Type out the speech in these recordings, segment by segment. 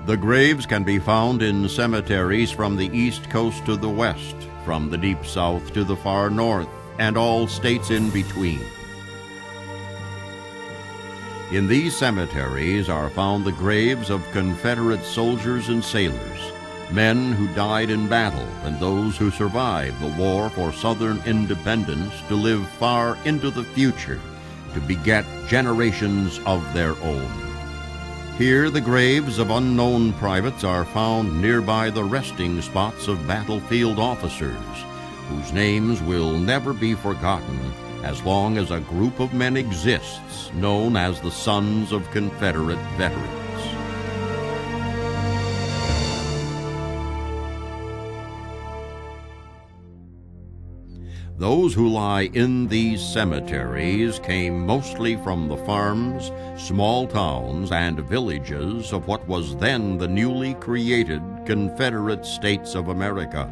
The graves can be found in cemeteries from the East Coast to the West, from the Deep South to the far North, and all states in between. In these cemeteries are found the graves of Confederate soldiers and sailors, men who died in battle, and those who survived the war for Southern independence to live far into the future, to beget generations of their own. Here the graves of unknown privates are found nearby the resting spots of battlefield officers, whose names will never be forgotten as long as a group of men exists known as the Sons of Confederate Veterans. Those who lie in these cemeteries came mostly from the farms, small towns, and villages of what was then the newly created Confederate States of America.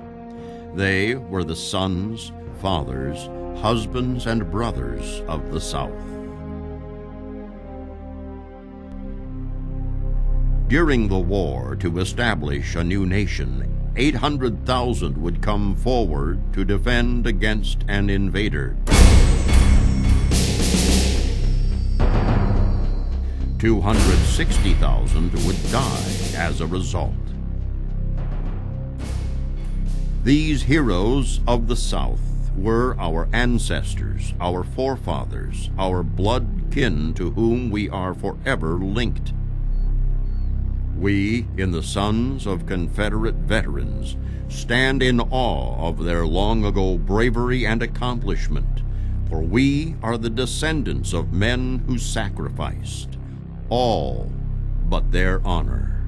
They were the sons, fathers, husbands, and brothers of the South. During the war, to establish a new nation, 800,000 would come forward to defend against an invader. 260,000 would die as a result. These heroes of the South were our ancestors, our forefathers, our blood kin to whom we are forever linked. We, in the Sons of Confederate Veterans, stand in awe of their long-ago bravery and accomplishment, for we are the descendants of men who sacrificed all but their honor.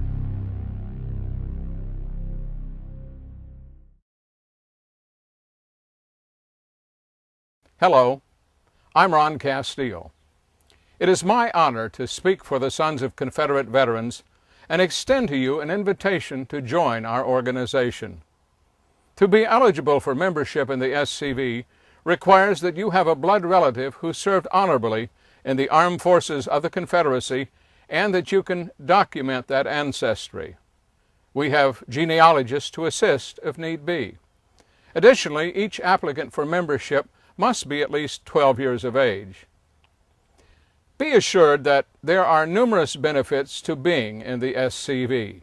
Hello, I'm Ron Castile. It is my honor to speak for the Sons of Confederate Veterans and extend to you an invitation to join our organization. To be eligible for membership in the SCV requires that you have a blood relative who served honorably in the armed forces of the Confederacy and that you can document that ancestry. We have genealogists to assist if need be. Additionally, each applicant for membership must be at least 12 years of age. Be assured that there are numerous benefits to being in the SCV.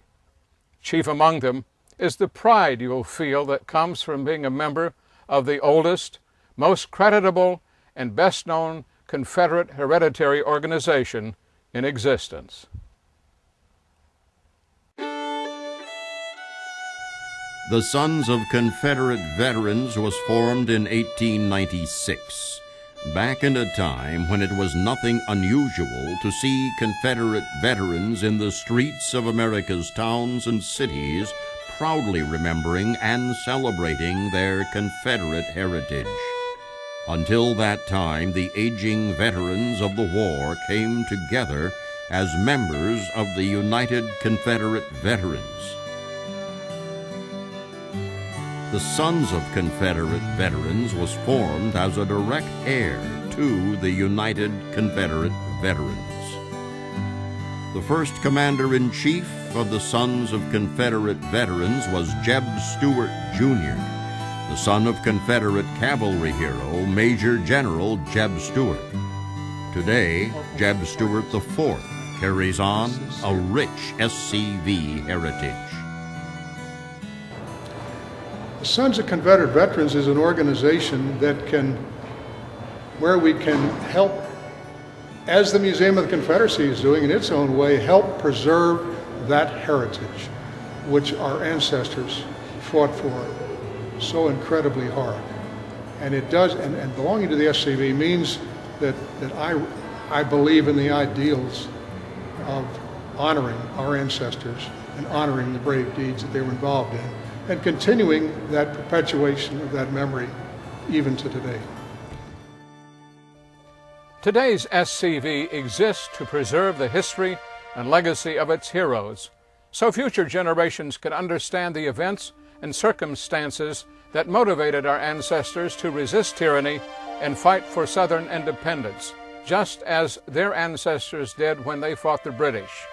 Chief among them is the pride you will feel that comes from being a member of the oldest, most creditable, and best-known Confederate hereditary organization in existence. The Sons of Confederate Veterans was formed in 1896. Back in a time when it was nothing unusual to see Confederate veterans in the streets of America's towns and cities, proudly remembering and celebrating their Confederate heritage. Until that time, the aging veterans of the war came together as members of the United Confederate Veterans. The Sons of Confederate Veterans was formed as a direct heir to the United Confederate Veterans. The first commander-in-chief of the Sons of Confederate Veterans was Jeb Stuart, Jr., the son of Confederate cavalry hero Major General Jeb Stuart. Today, Jeb Stuart IV carries on a rich SCV heritage. The Sons of Confederate Veterans is an organization where we can help, as the Museum of the Confederacy is doing in its own way, help preserve that heritage which our ancestors fought for so incredibly hard. And it does, and belonging to the SCV means that I believe in the ideals of honoring our ancestors and honoring the brave deeds that they were involved in, and continuing that perpetuation of that memory even to today. Today's SCV exists to preserve the history and legacy of its heroes, so future generations can understand the events and circumstances that motivated our ancestors to resist tyranny and fight for Southern independence, just as their ancestors did when they fought the British.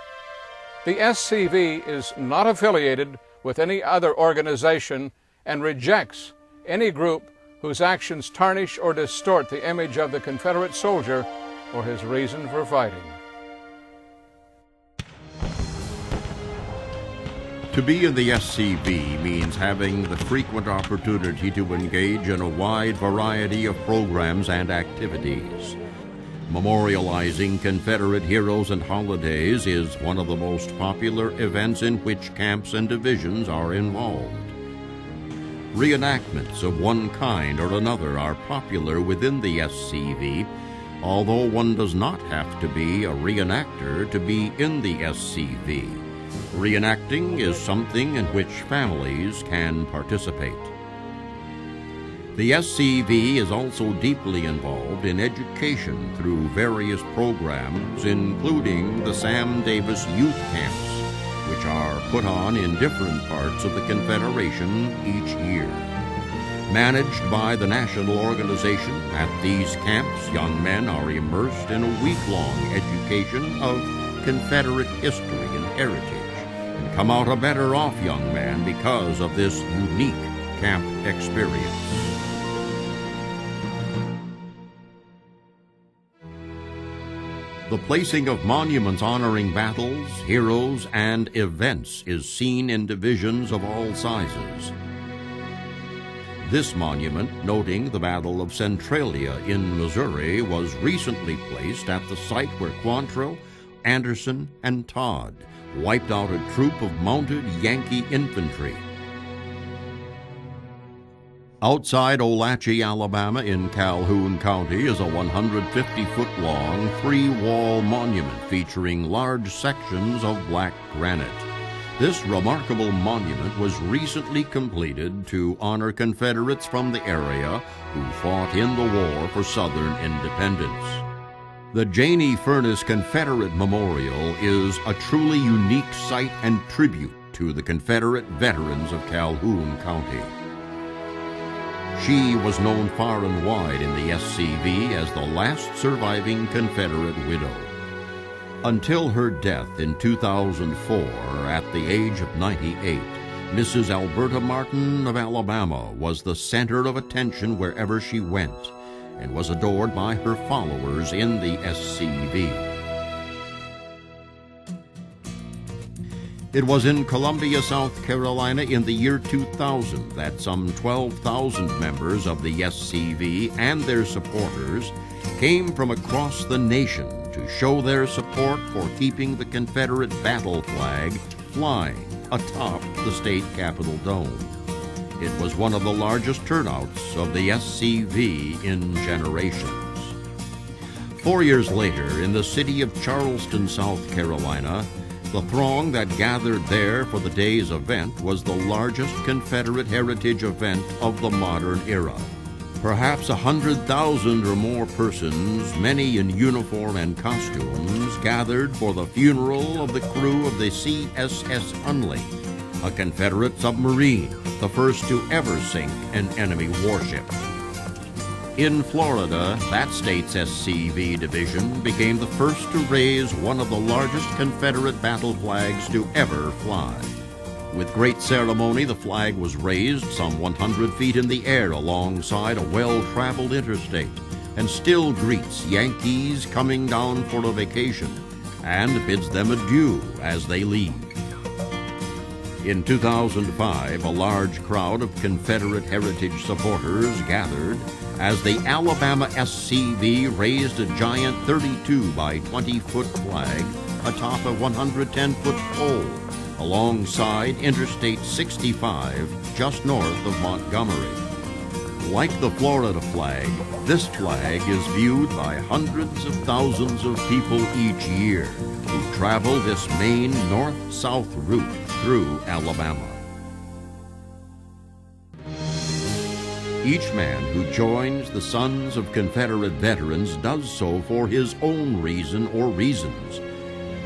The SCV is not affiliated with any other organization and rejects any group whose actions tarnish or distort the image of the Confederate soldier or his reason for fighting. To be in the SCV means having the frequent opportunity to engage in a wide variety of programs and activities. Memorializing Confederate heroes and holidays is one of the most popular events in which camps and divisions are involved. Reenactments of one kind or another are popular within the SCV, although one does not have to be a reenactor to be in the SCV. Reenacting is something in which families can participate. The SCV is also deeply involved in education through various programs, including the Sam Davis Youth Camps, which are put on in different parts of the Confederation each year. Managed by the national organization, at these camps, young men are immersed in a week-long education of Confederate history and heritage, and come out a better-off young man because of this unique camp experience. The placing of monuments honoring battles, heroes, and events is seen in divisions of all sizes. This monument, noting the Battle of Centralia in Missouri, was recently placed at the site where Quantrill, Anderson, and Todd wiped out a troop of mounted Yankee infantry. Outside Olahatchee, Alabama, in Calhoun County, is a 150-foot-long, three-wall monument featuring large sections of black granite. This remarkable monument was recently completed to honor Confederates from the area who fought in the war for Southern independence. The Janey Furnace Confederate Memorial is a truly unique site and tribute to the Confederate veterans of Calhoun County. She was known far and wide in the SCV as the last surviving Confederate widow. Until her death in 2004 at the age of 98, Mrs. Alberta Martin of Alabama was the center of attention wherever she went and was adored by her followers in the SCV. It was in Columbia, South Carolina in the year 2000 that some 12,000 members of the SCV and their supporters came from across the nation to show their support for keeping the Confederate battle flag flying atop the state capitol dome. It was one of the largest turnouts of the SCV in generations. 4 years later, in the city of Charleston, South Carolina, the throng that gathered there for the day's event was the largest Confederate heritage event of the modern era. Perhaps 100,000 or more persons, many in uniform and costumes, gathered for the funeral of the crew of the CSS Hunley, a Confederate submarine, the first to ever sink an enemy warship. In Florida, that state's SCV division became the first to raise one of the largest Confederate battle flags to ever fly. With great ceremony, the flag was raised some 100 feet in the air alongside a well-traveled interstate and still greets Yankees coming down for a vacation and bids them adieu as they leave. In 2005, a large crowd of Confederate heritage supporters gathered as the Alabama SCV raised a giant 32 by 20-foot flag atop a 110-foot pole alongside Interstate 65 just north of Montgomery. Like the Florida flag, this flag is viewed by hundreds of thousands of people each year who travel this main north-south route through Alabama. Each man who joins the Sons of Confederate Veterans does so for his own reason or reasons,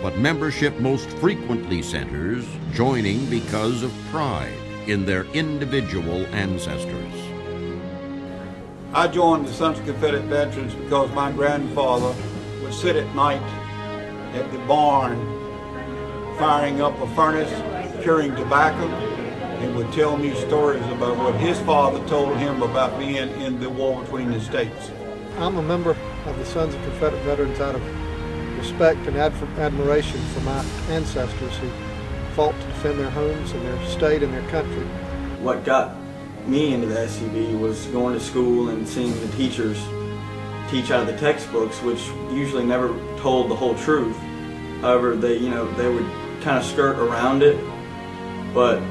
but membership most frequently centers joining because of pride in their individual ancestors. I joined the Sons of Confederate Veterans because my grandfather would sit at night at the barn firing up a furnace, curing tobacco, and would tell me stories about what his father told him about being in the war between the states. I'm a member of the Sons of Confederate Veterans out of respect and admiration for my ancestors who fought to defend their homes and their state and their country. What got me into the SCV was going to school and seeing the teachers teach out of the textbooks, which usually never told the whole truth. However, they would kind of skirt around it, but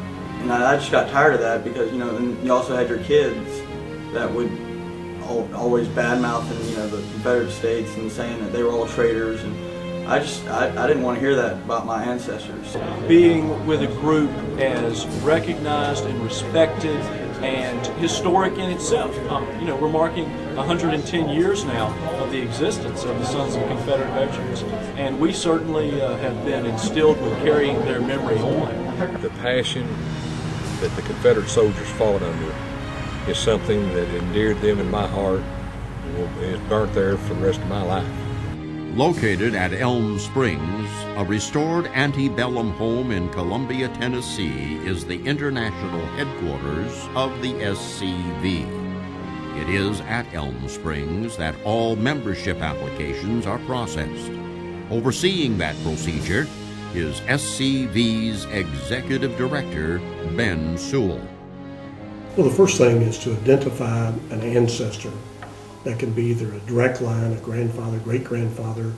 I just got tired of that because, and you also had your kids that would always badmouthing, the Confederate States and saying that they were all traitors, and I didn't want to hear that about my ancestors. Being with a group as recognized and respected and historic in itself. We're marking 110 years now of the existence of the Sons of Confederate Veterans, and we certainly have been instilled with carrying their memory on. The passion that the Confederate soldiers fought under is something that endeared them in my heart and is burnt there for the rest of my life. Located at Elm Springs, a restored antebellum home in Columbia, Tennessee, is the international headquarters of the SCV. It is at Elm Springs that all membership applications are processed. Overseeing that procedure is SCV's Executive Director, Ben Sewell. Well, the first thing is to identify an ancestor. That can be either a direct line, a grandfather, great-grandfather,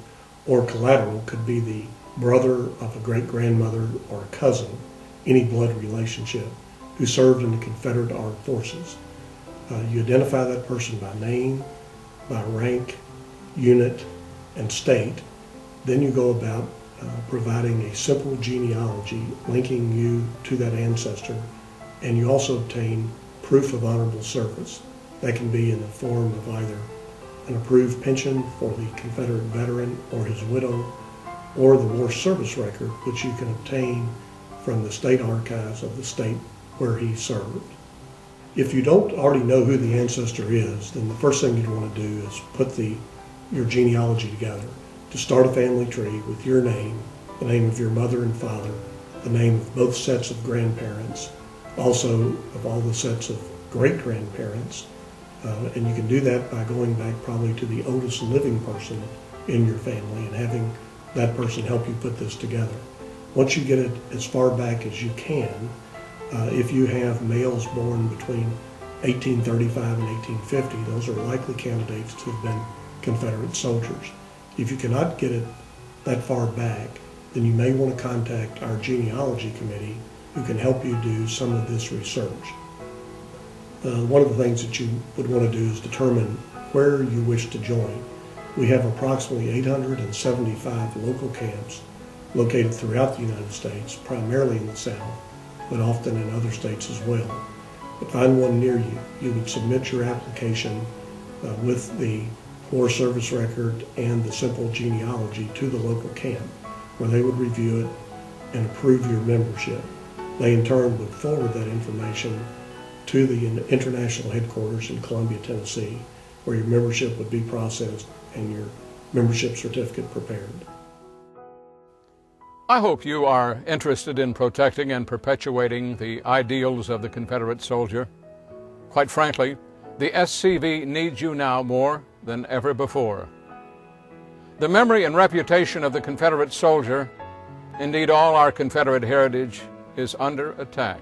or collateral could be the brother of a great-grandmother or a cousin, any blood relationship, who served in the Confederate Armed Forces. You identify that person by name, by rank, unit, and state. Then you go about providing a simple genealogy linking you to that ancestor, and you also obtain proof of honorable service. That can be in the form of either an approved pension for the Confederate veteran or his widow, or the war service record, which you can obtain from the state archives of the state where he served. If you don't already know who the ancestor is, then the first thing you'd want to do is put your genealogy together. To start a family tree with your name, the name of your mother and father, the name of both sets of grandparents, also of all the sets of great-grandparents, and you can do that by going back probably to the oldest living person in your family and having that person help you put this together. Once you get it as far back as you can, if you have males born between 1835 and 1850, those are likely candidates to have been Confederate soldiers. If you cannot get it that far back, then you may want to contact our genealogy committee who can help you do some of this research. One of the things that you would want to do is determine where you wish to join. We have approximately 875 local camps located throughout the United States, primarily in the South, but often in other states as well. To find one near you, you would submit your application with the war service record and the simple genealogy to the local camp, where they would review it and approve your membership. They in turn would forward that information to the international headquarters in Columbia, Tennessee, where your membership would be processed and your membership certificate prepared. I hope you are interested in protecting and perpetuating the ideals of the Confederate soldier. Quite frankly, the SCV needs you now more than ever before. The memory and reputation of the Confederate soldier, indeed all our Confederate heritage, is under attack.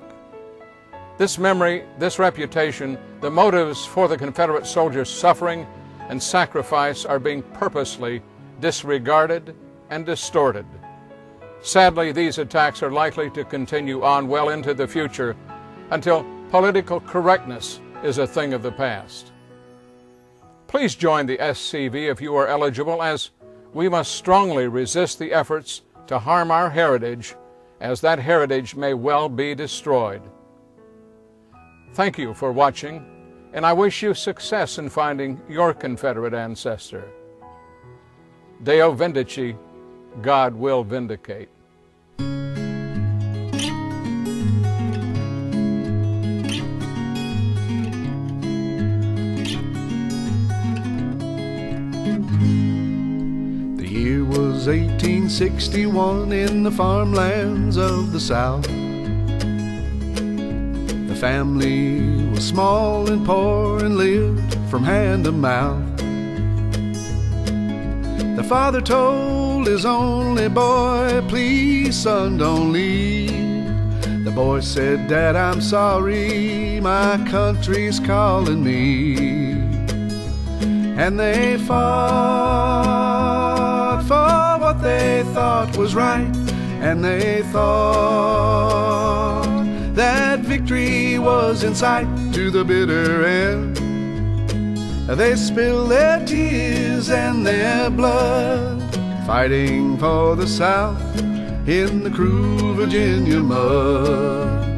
This memory, this reputation, the motives for the Confederate soldier's suffering and sacrifice are being purposely disregarded and distorted. Sadly, these attacks are likely to continue on well into the future until political correctness is a thing of the past. Please join the SCV if you are eligible, as we must strongly resist the efforts to harm our heritage, as that heritage may well be destroyed. Thank you for watching, and I wish you success in finding your Confederate ancestor. Deo Vindici, God will vindicate. The year was 1861 in the farmlands of the South. The family was small and poor and lived from hand to mouth. The father told his only boy, "Please, son, don't leave." The boy said, "Dad, I'm sorry, my country's calling me." And they fought for what they thought was right, and they thought that victory was in sight to the bitter end. They spilled their tears and their blood, fighting for the South in the cruel Virginia mud.